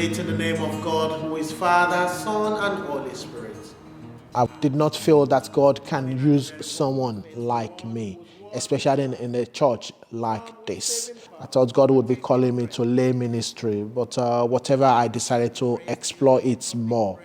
it in the name of God, who is Father, Son, and Holy Spirit. I did not feel that God can use someone like me, especially in a church like this. I thought God would be calling me to lay ministry, but whatever, I decided to explore it more.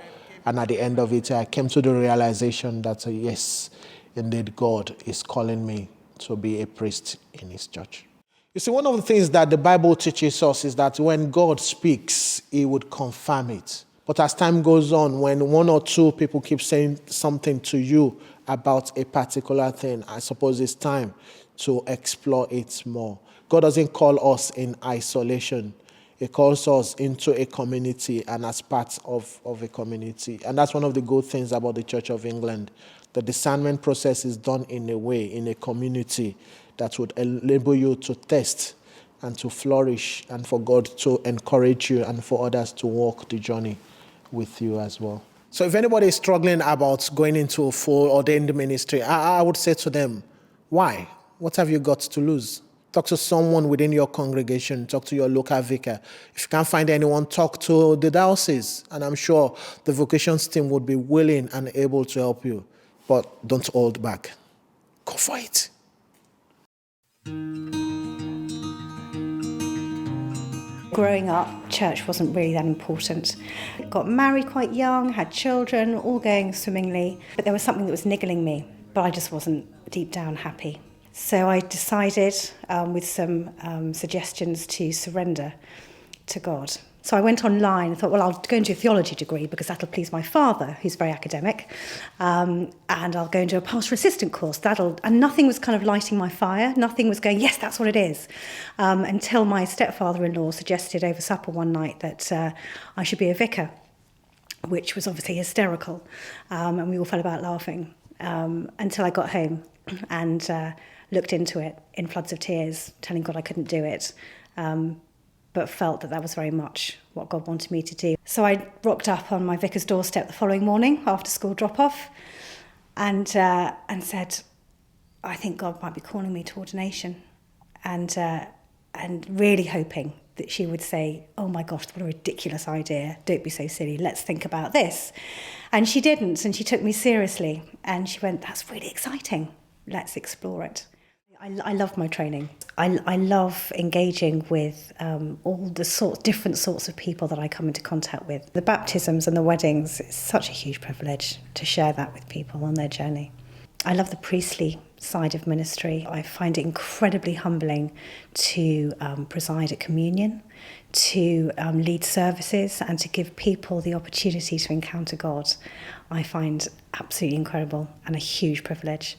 And at the end of it, I came to the realization that yes, indeed, God is calling me to be a priest in His church. You see, one of the things that the Bible teaches us is that when God speaks, He would confirm it. But as time goes on, when one or two people keep saying something to you about a particular thing, I suppose it's time to explore it more. God doesn't call us in isolation. He calls us into a community and as part of a community. And that's one of the good things about the Church of England. The discernment process is done in a way, in a community, that would enable you to test and to flourish, and for God to encourage you and for others to walk the journey with you as well. So if anybody is struggling about going into a full ordained ministry, I would say to them, why? What have you got to lose? Talk to someone within your congregation, talk to your local vicar. If you can't find anyone, talk to the diocese, and I'm sure the vocations team would be willing and able to help you. But don't hold back. Go for it. Growing up, church wasn't really that important. Got married quite young, had children, all going swimmingly, but there was something that was niggling me, but I just wasn't deep down happy. So I decided, with some suggestions, to surrender to God. So I went online and thought, well, I'll go and do a theology degree because that'll please my father, who's very academic, and I'll go and do a pastoral assistant course. And nothing was kind of lighting my fire. Nothing was going, yes, that's what it is, until my stepfather-in-law suggested over supper one night that I should be a vicar, which was obviously hysterical, and we all fell about laughing until I got home and looked into it in floods of tears, telling God I couldn't do it. But felt that was very much what God wanted me to do. So I rocked up on my vicar's doorstep the following morning after school drop-off and said, I think God might be calling me to ordination. And really hoping that she would say, oh my gosh, what a ridiculous idea. Don't be so silly. Let's think about this. And she didn't, and she took me seriously. And she went, that's really exciting. Let's explore it. I love my training. I love engaging with all the different sorts of people that I come into contact with. The baptisms and the weddings, it's such a huge privilege to share that with people on their journey. I love the priestly side of ministry. I find it incredibly humbling to preside at communion, to lead services and to give people the opportunity to encounter God. I find absolutely incredible and a huge privilege.